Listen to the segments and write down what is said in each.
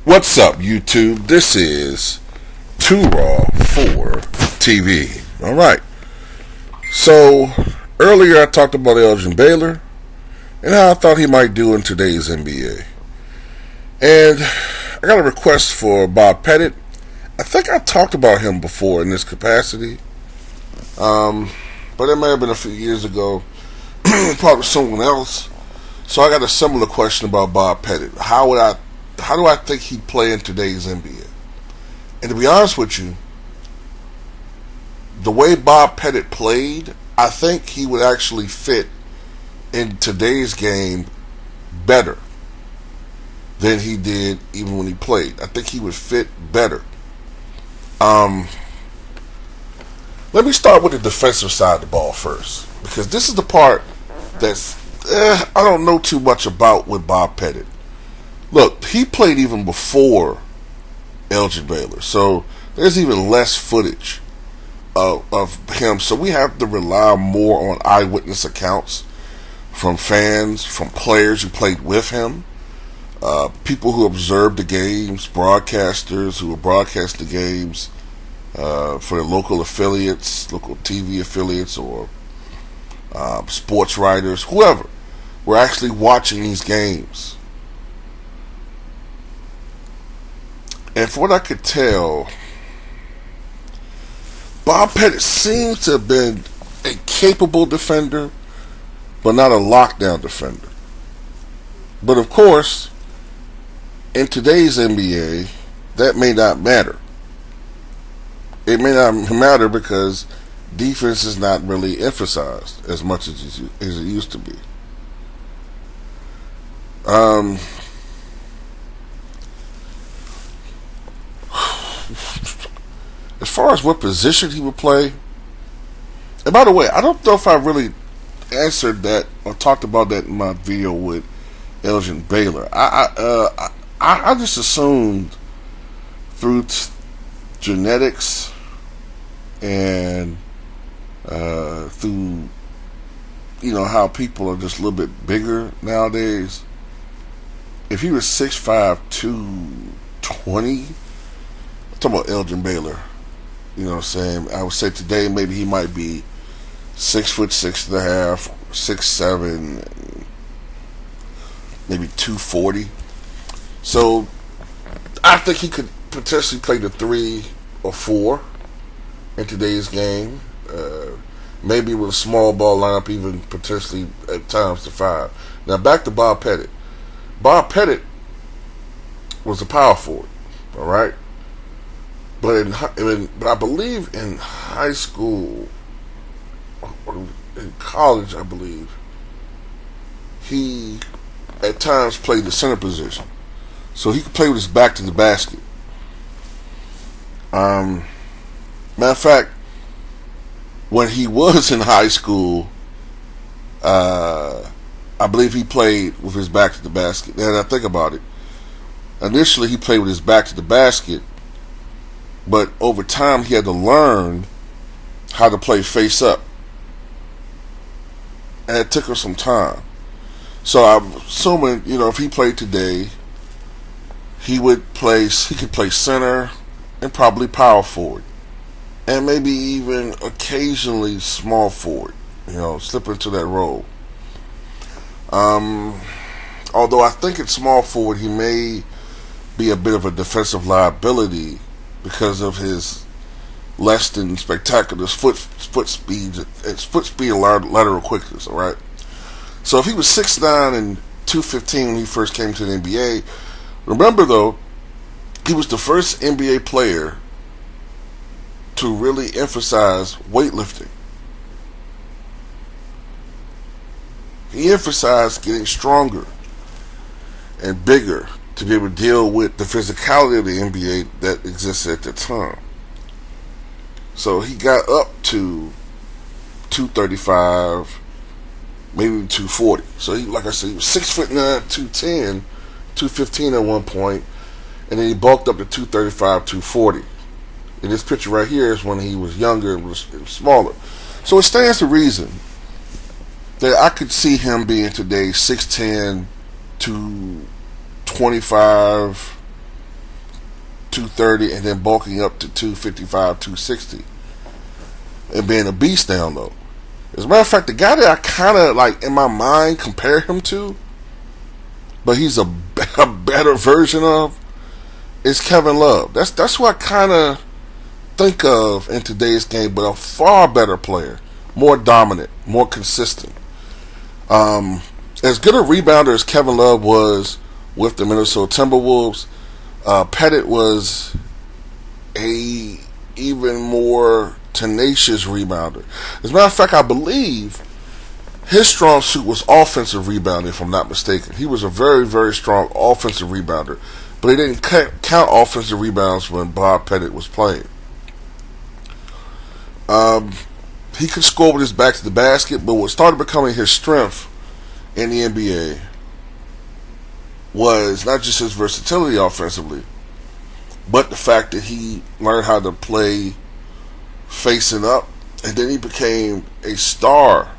What's up, YouTube? This is Too Raw for TV. Alright. So, earlier I talked about Elgin Baylor and how I thought he might do in today's NBA. And I got a request for Bob Pettit. I think I talked about him before in this capacity. But it may have been a few years ago. Probably someone else. So I got a similar question about Bob Pettit. How do I think he'd play in today's NBA? And to be honest with you, the way Bob Pettit played, I think he would actually fit in today's game better than he did even when he played. I think he would fit better. Let me start with the defensive side of the ball first, because this is the part that's I don't know too much about with Bob Pettit. Look, he played even before Elgin Baylor, so there's even less footage of him. So we have to rely more on eyewitness accounts from fans, from players who played with him, people who observed the games, broadcasters who would broadcast the games for the local affiliates, local TV affiliates, or sports writers, whoever, were actually watching these games. And from what I could tell, Bob Pettit seems to have been a capable defender, but not a lockdown defender. But of course, in today's NBA, that may not matter. It may not matter because defense is not really emphasized as much as it used to be. As far as what position he would play, and by the way, I don't know if I really answered that or talked about that in my video with Elgin Baylor. I just assumed through genetics and through how people are just a little bit bigger nowadays. If he was 6'5", 220, I'm talking about Elgin Baylor. You know what I'm saying? I would say today maybe he might be 6'6.5", 6'7", maybe 240. So I think he could potentially play the 3 or 4 in today's game. Maybe with a small ball lineup, even potentially at times the 5. Now back to Bob Pettit. Bob Pettit was a power forward, all right. But I believe in high school, or in college, I believe he at times played the center position, so he could play with his back to the basket. Matter of fact, when he was in high school, I believe he played with his back to the basket. Now that I think about it, initially he played with his back to the basket, but over time he had to learn how to play face up, and it took him some time. So I'm assuming, if he played today, he could play center and probably power forward, and maybe even occasionally small forward, slip into that role. Although I think at small forward he may be a bit of a defensive liability because of his less than spectacular foot speed and lateral quickness. All right. So if he was 6'9" and 215 when he first came to the NBA, remember though, he was the first NBA player to really emphasize weightlifting. He emphasized getting stronger and bigger to be able to deal with the physicality of the NBA that existed at the time. So he got up to 235, maybe 240. So he, like I said, he was 6'9", 210, 215 at one point, and then he bulked up to 235, 240. And this picture right here is when he was younger and was smaller. So it stands to reason that I could see him being today 6'10", 225, 230 and then bulking up to 255, 260. And being a beast down low. As a matter of fact, the guy that I kind of, like, in my mind compare him to, but he's a better version of, is Kevin Love. That's what I kind of think of in today's game, but a far better player. More dominant, more consistent. As good a rebounder as Kevin Love was with the Minnesota Timberwolves, Pettit was a even more tenacious rebounder. As a matter of fact, I believe his strong suit was offensive rebounding, if I'm not mistaken. He was a very, very strong offensive rebounder, but he didn't count offensive rebounds when Bob Pettit was playing. He could score with his back to the basket, but what started becoming his strength in the NBA was not just his versatility offensively, but the fact that he learned how to play facing up, and then he became a star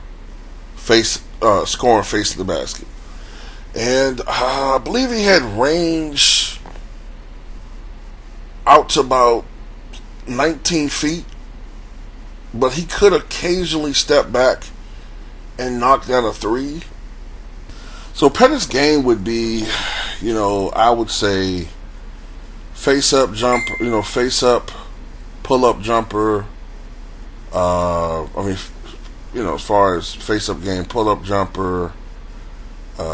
scoring facing the basket. And I believe he had range out to about 19 feet, but he could occasionally step back and knock down a three. So Pettit's game would be, I would say face up jumper, face up, pull up jumper. As far as face up game, pull up jumper,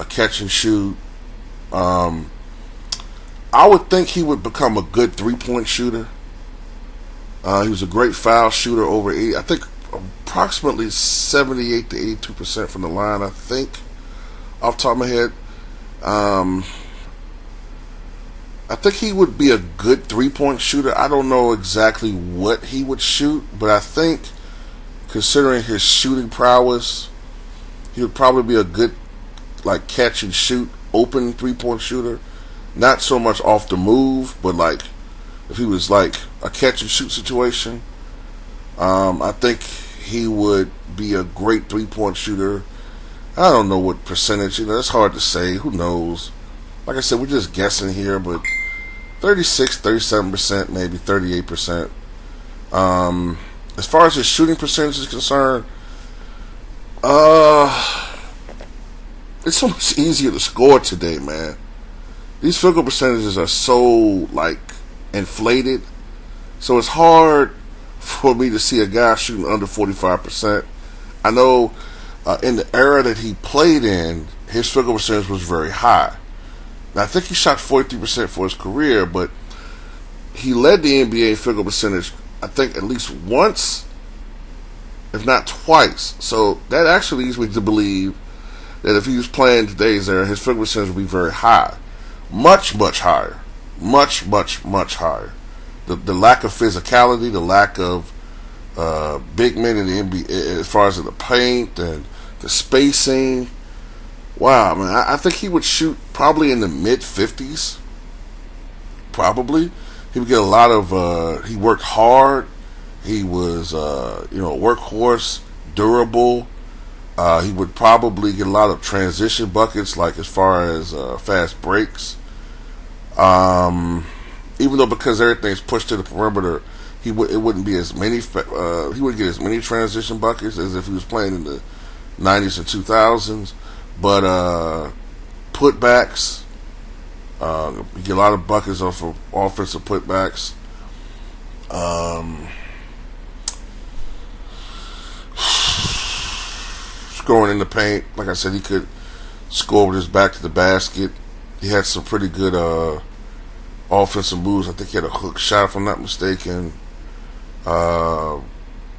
catch and shoot. I would think he would become a good 3-point shooter. He was a great foul shooter over 80. I think approximately 78 to 82% from the line, I think, off the top of my head. I think he would be a good 3-point shooter. I don't know exactly what he would shoot, but I think, considering his shooting prowess, he would probably be a good, like, catch and shoot, open 3-point shooter. Not so much off the move, but like if he was like a catch and shoot situation, I think he would be a great 3-point shooter. I don't know what percentage, it's hard to say. Who knows? Like I said, we're just guessing here, but 36, 37%, maybe 38%. As far as his shooting percentage is concerned, it's so much easier to score today, man. These field goal percentages are so, like, inflated. So it's hard for me to see a guy shooting under 45%. I know in the era that he played in, his field goal percentage was very high. Now, I think he shot 43% for his career, but he led the NBA field goal percentage, I think, at least once, if not twice. So that actually leads me to believe that if he was playing today's era, his field goal percentage would be very high. Much, much higher. Much, much, much higher. The lack of physicality, the lack of big men in the NBA, as far as in the paint and the spacing. Wow, man, I think he would shoot probably in the mid-50s. Probably. He would get a lot of, he worked hard. He was, a workhorse, durable. He would probably get a lot of transition buckets, like as far as fast breaks. Even though because everything's pushed to the perimeter, it wouldn't be as many. He wouldn't get as many transition buckets as if he was playing in the 90s and 2000s. But putbacks, you get a lot of buckets off of offensive putbacks. Scoring in the paint, like I said, he could score with his back to the basket. He had some pretty good offensive moves. I think he had a hook shot, if I'm not mistaken.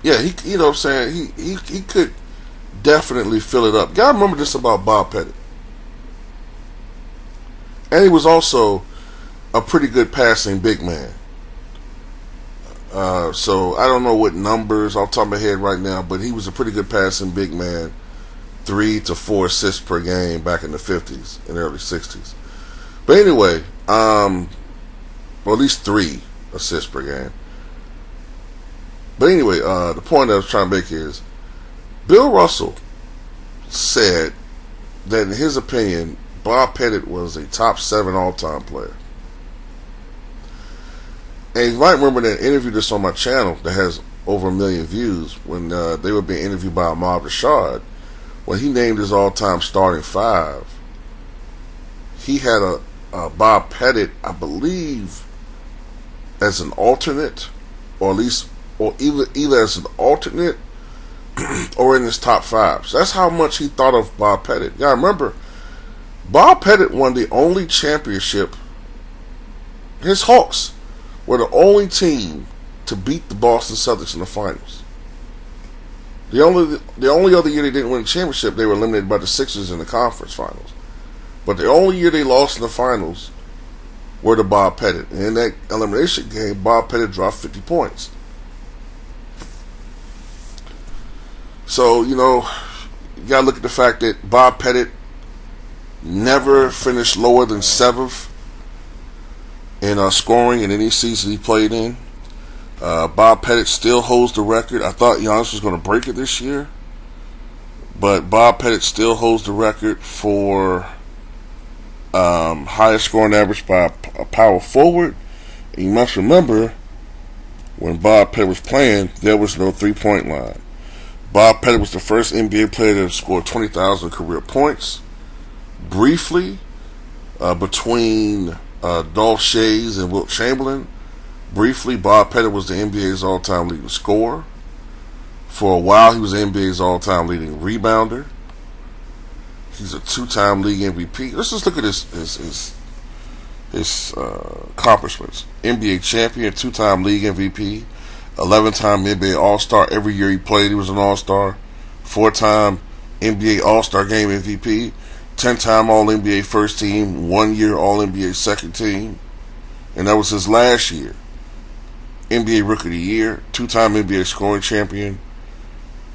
He could definitely fill it up. Gotta remember this about Bob Pettit. And he was also a pretty good passing big man. So I don't know what numbers off the top of my head right now, but he was a pretty good passing big man. 3 to 4 assists per game back in the 50s and early 60s. But anyway, well, at least 3 assists per game. But anyway, the point I was trying to make is Bill Russell said that in his opinion, Bob Pettit was a top 7 all-time player. And you might remember that interview that's on my channel that has over 1 million views when they were being interviewed by Ahmad Rashad. When he named his all-time starting five, he had a Bob Pettit, I believe, as an alternate, or at least, or either as an alternate or in his top five. So that's how much he thought of Bob Pettit. Yeah, remember, Bob Pettit won the only championship. His Hawks were the only team to beat the Boston Celtics in the finals. The only other year they didn't win a championship, they were eliminated by the Sixers in the conference finals. But the only year they lost in the finals were to Bob Pettit. And in that elimination game, Bob Pettit dropped 50 points. So, you gotta look at the fact that Bob Pettit never finished lower than 7th in scoring in any season he played in. Bob Pettit still holds the record. I thought Giannis was going to break it this year, but Bob Pettit still holds the record for highest scoring average by a power forward. And you must remember, when Bob Pettit was playing, there was no three-point line. Bob Pettit was the first NBA player to score 20,000 career points. Briefly, between Dolph Schayes and Wilt Chamberlain. Briefly, Bob Pettit was the NBA's all-time leading scorer. For a while, he was the NBA's all-time leading rebounder. He's a 2-time league MVP. Let's just look at his accomplishments. NBA champion, 2-time league MVP, 11-time NBA All-Star. Every year he played, he was an All-Star. 4-time NBA All-Star Game MVP. 10-time All-NBA first team, 1-year All-NBA second team. And that was his last year. NBA Rookie of the Year, 2-time NBA scoring champion,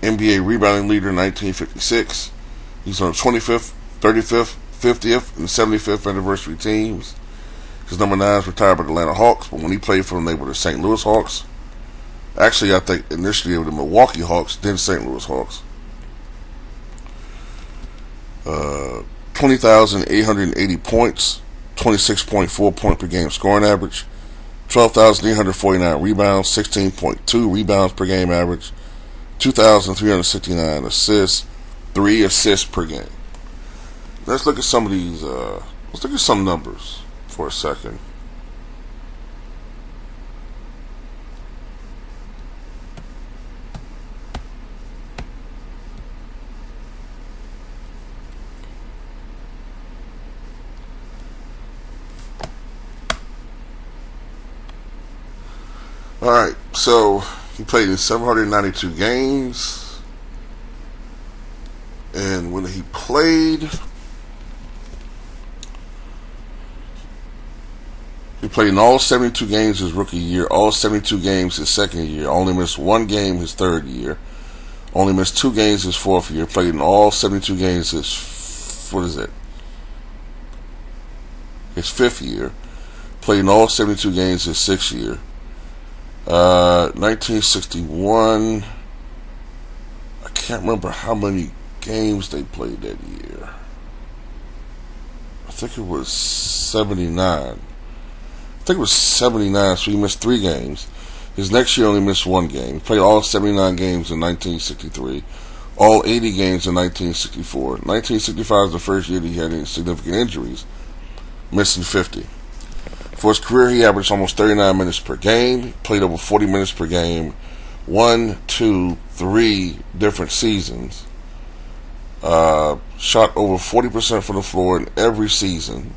NBA rebounding leader in 1956. He's on the 25th, 35th, 50th, and 75th anniversary teams. His number 9 is retired by the Atlanta Hawks, but when he played for them, they were the St. Louis Hawks. Actually, I think initially they were the Milwaukee Hawks, then St. Louis Hawks. 20,880 points, 26.4 point per game scoring average, 12,849 rebounds, 16.2 rebounds per game average, 2,369 assists, 3 assists per game. Let's look at some of these. Let's look at some numbers for a second. Alright, so he played in 792 games. And when he played in all 72 games his rookie year, all 72 games his second year, only missed 1 game his third year, only missed 2 games his fourth year, played in all 72 games his fifth year, played in all 72 games his sixth year. 1961, I can't remember how many games they played that year. I think it was 79. So he missed 3 games. His next year only missed 1 game. He played all 79 games in 1963, all 80 games in 1964. 1965 is the first year that he had any significant injuries, missing 50. For his career, he averaged almost 39 minutes per game, played over 40 minutes per game, 1, 2, 3 different seasons, shot over 40% from the floor in every season,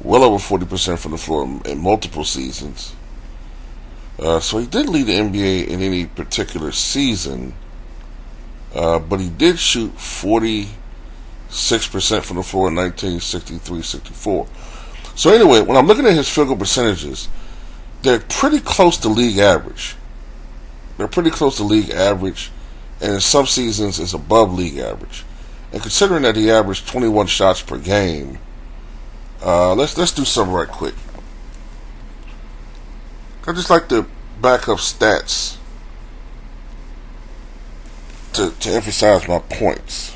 well over 40% from the floor in multiple seasons. So he didn't lead the NBA in any particular season, but he did shoot 46% from the floor in 1963-64. So anyway, when I'm looking at his field goal percentages, they're pretty close to league average. And in some seasons it's above league average. And considering that he averaged 21 shots per game, let's do something right quick. I just like to back up stats to emphasize my points.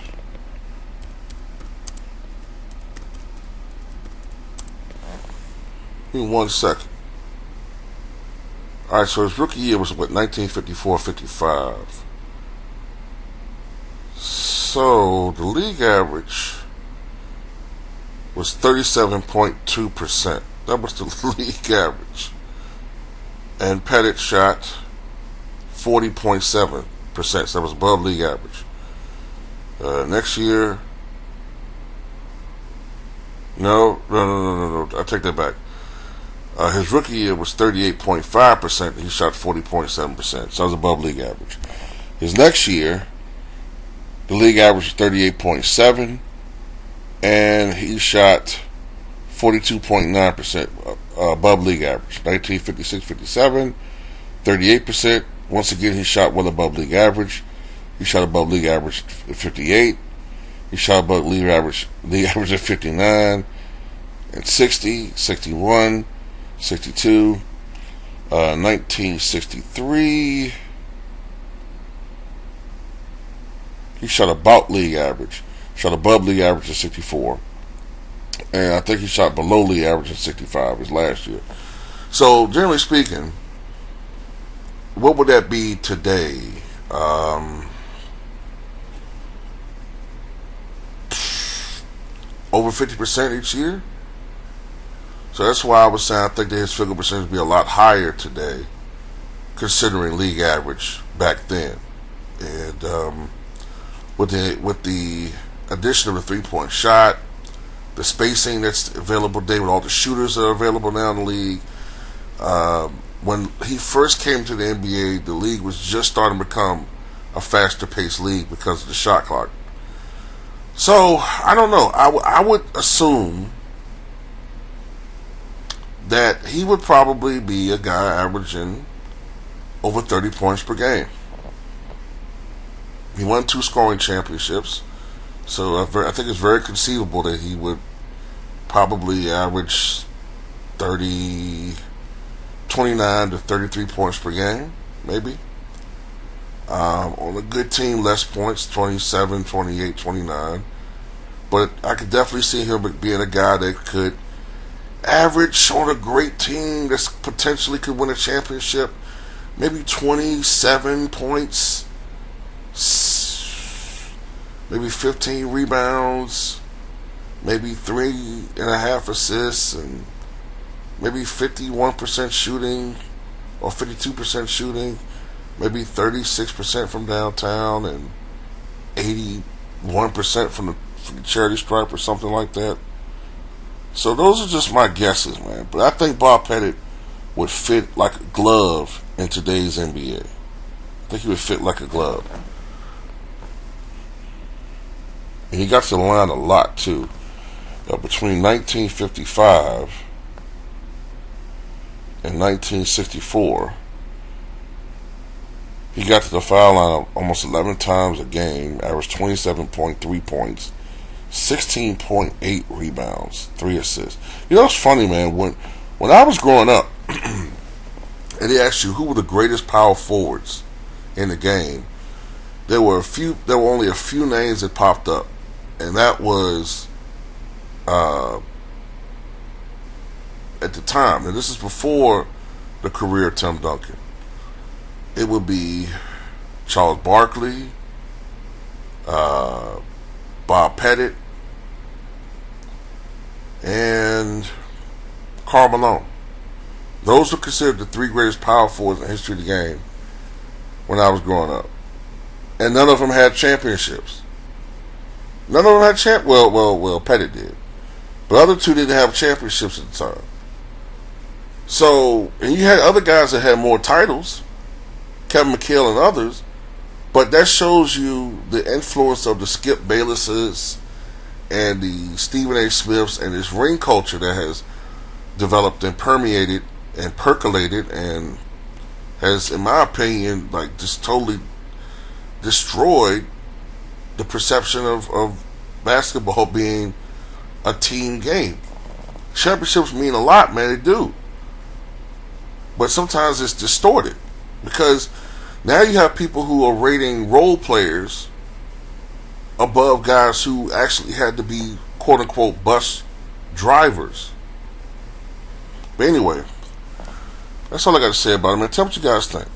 Give me 1 second. All right, so his rookie year was what, 1954-55. So the league average was 37.2%. That was the league average. And Pettit shot 40.7%. So that was above league average. Next year, no. I take that back. His rookie year was 38.5%. He shot 40.7%. So that was above league average. His next year, the league average was 38.7%, and he shot 42.9% above league average. 1956-57, 38%. Once again, he shot well above league average. He shot above league average at 58. He shot above league average at 59, and 60, 61, 62, 1963. He shot about league average. Shot above league average at 64. And I think he shot below league average at 65 his last year. So, generally speaking, what would that be today? Over 50% each year? So that's why I was saying I think that his field goal percentage would be a lot higher today, considering league average back then. And with the addition of the three-point shot, the spacing that's available today, with all the shooters that are available now in the league. When he first came to the NBA, the league was just starting to become a faster-paced league because of the shot clock. So, I don't know. I would assume that he would probably be a guy averaging over 30 points per game. He won 2 scoring championships, so I think it's very conceivable that he would probably average 29 to 33 points per game, maybe. On a good team, less points, 27, 28, 29. But I could definitely see him being a guy that could average on a great team that potentially could win a championship, maybe 27 points, maybe 15 rebounds, maybe 3.5 assists, and maybe 51% shooting or 52% shooting, maybe 36% from downtown, and 81% from the charity stripe or something like that. So those are just my guesses, man. But I think Bob Pettit would fit like a glove in today's NBA. I think he would fit like a glove. And he got to the line a lot, too. Between 1955 and 1964, he got to the foul line almost 11 times a game, averaged 27.3 points, 16.8 rebounds, 3 assists. You know, it's funny, man. When I was growing up, and they asked you who were the greatest power forwards in the game, there were only a few names that popped up, and that was at the time, and this is before the career of Tim Duncan. It would be Charles Barkley, Bob Pettit, and Karl Malone. Those were considered the 3 greatest power forwards in the history of the game when I was growing up. And none of them had championships. None of them had well, Pettit did. But the other 2 didn't have championships at the time. So, and you had other guys that had more titles, Kevin McHale and others, but that shows you the influence of the Skip Baylesses and the Stephen A. Smiths and this ring culture that has developed and permeated and percolated and has, in my opinion, like just totally destroyed the perception of basketball being a team game. Championships mean a lot, man, they do. But sometimes it's distorted because now you have people who are rating role players above guys who actually had to be quote-unquote bus drivers. But anyway, That's all I got to say about it, man. Tell me what you guys think.